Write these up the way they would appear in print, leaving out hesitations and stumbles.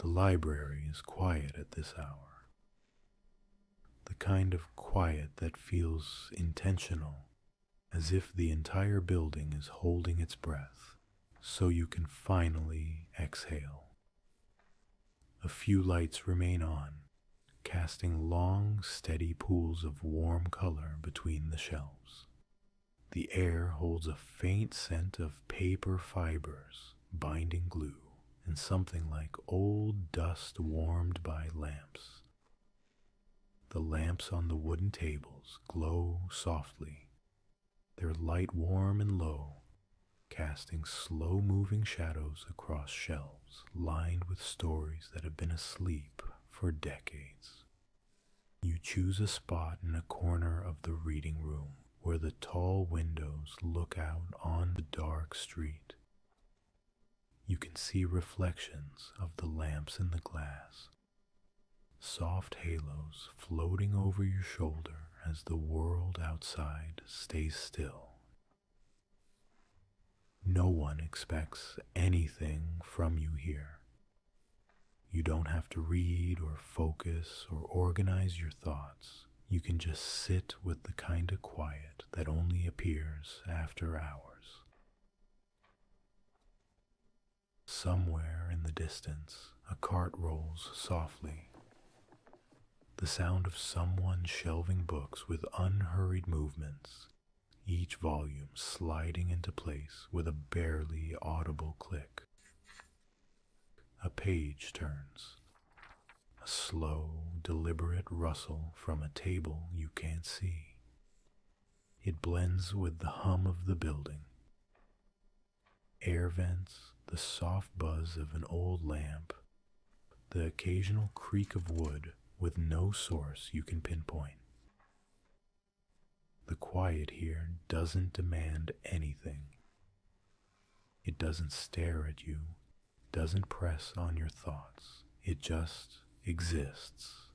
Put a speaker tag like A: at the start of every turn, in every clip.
A: The library is quiet at this hour. The kind of quiet that feels intentional, as if the entire building is holding its breath, so you can finally exhale. A few lights remain on, casting long, steady pools of warm color between the shelves. The air holds a faint scent of paper fibers, binding glue, and something like old dust warmed by lamps. The lamps on the wooden tables glow softly, their light warm and low, casting slow-moving shadows across shelves lined with stories that have been asleep for decades. You choose a spot in a corner of the reading room where the tall windows look out on the dark street. You can see reflections of the lamps in the glass, soft halos floating over your shoulder as the world outside stays still. No one expects anything from you here. You don't have to read or focus or organize your thoughts. You can just sit with the kind of quiet that only appears after hours. Somewhere in the distance, a cart rolls softly. The sound of someone shelving books with unhurried movements, each volume sliding into place with a barely audible click. A page turns. A slow, deliberate rustle from a table you can't see. It blends with the hum of the building. Air vents, the soft buzz of an old lamp, the occasional creak of wood with no source you can pinpoint. The quiet here doesn't demand anything. It doesn't stare at you, doesn't press on your thoughts. It just exists.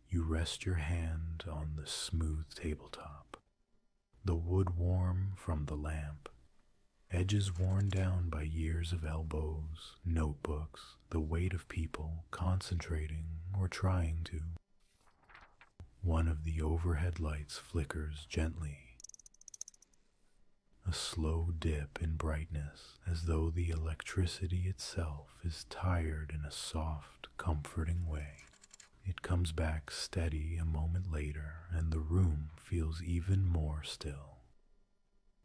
A: You rest your hand on the smooth tabletop, the wood warm from the lamp, edges worn down by years of elbows, notebooks, the weight of people concentrating or trying to. One of the overhead lights flickers gently, a slow dip in brightness as though the electricity itself is tired in a soft, comforting way. It comes back steady a moment later and the room feels even more still.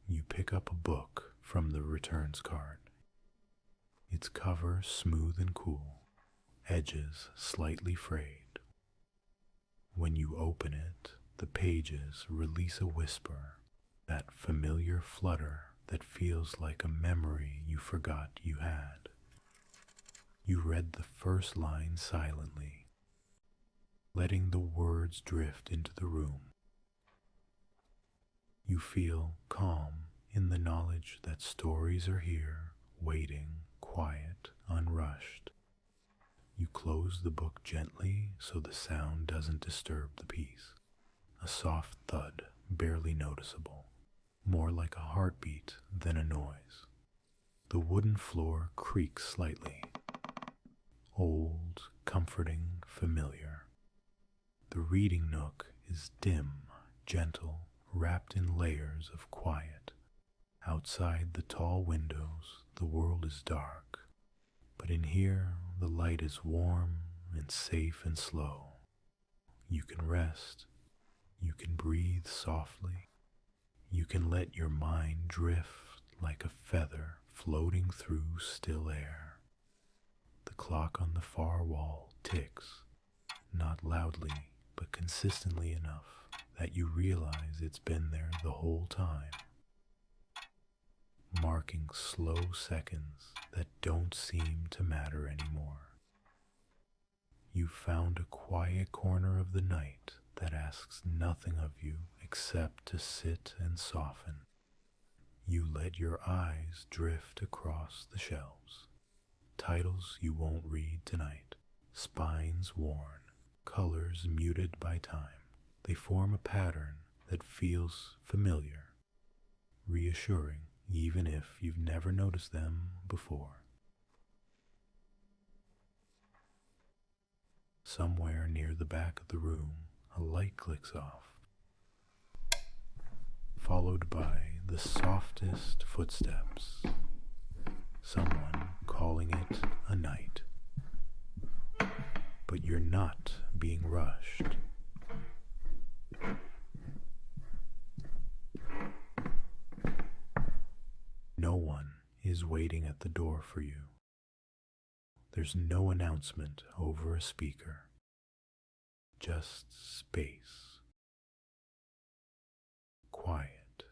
A: You pick up a book from the returns cart. Its cover smooth and cool, edges slightly frayed. When you open it, the pages release a whisper, that familiar flutter that feels like a memory you forgot you had. You read the first line silently, letting the words drift into the room. You feel calm in the knowledge that stories are here, waiting, quiet, unrushed. You close the book gently so the sound doesn't disturb the peace. A soft thud, barely noticeable, more like a heartbeat than a noise. The wooden floor creaks slightly. Old, comforting, familiar. The reading nook is dim, gentle, wrapped in layers of quiet. Outside the tall windows, the world is dark, but in here, the light is warm and safe and slow. You can rest, you can breathe softly, you can let your mind drift like a feather floating through still air. The clock on the far wall ticks, not loudly, but consistently enough that you realize it's been there the whole time, marking slow seconds that don't seem to matter anymore. You found a quiet corner of the night that asks nothing of you except to sit and soften. You let your eyes drift across the shelves. Titles you won't read tonight, spines worn, colors muted by time. They form a pattern that feels familiar, reassuring even if you've never noticed them before. Somewhere near the back of the room, a light clicks off, followed by the softest footsteps, someone calling it a night. But you're not being rushed. No one is waiting at the door for you. There's no announcement over a speaker, just space, quiet,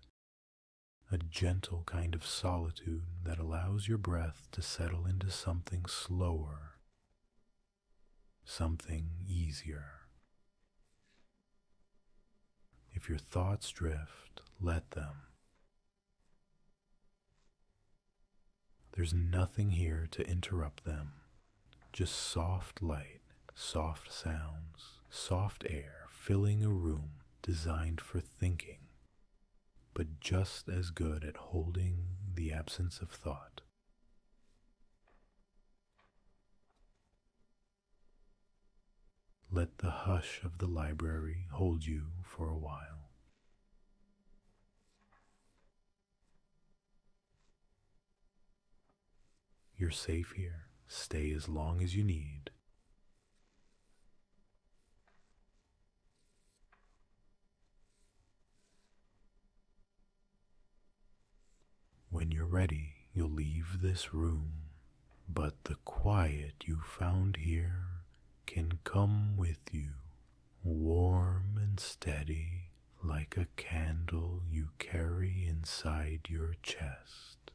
A: a gentle kind of solitude that allows your breath to settle into something slower, something easier. If your thoughts drift, let them. There's nothing here to interrupt them, just soft light, soft sounds, soft air filling a room designed for thinking, but just as good at holding the absence of thought. Let the hush of the library hold you for a while. You're safe here. Stay as long as you need. When you're ready, you'll leave this room, but the quiet you found here can come with you, warm and steady, like a candle you carry inside your chest.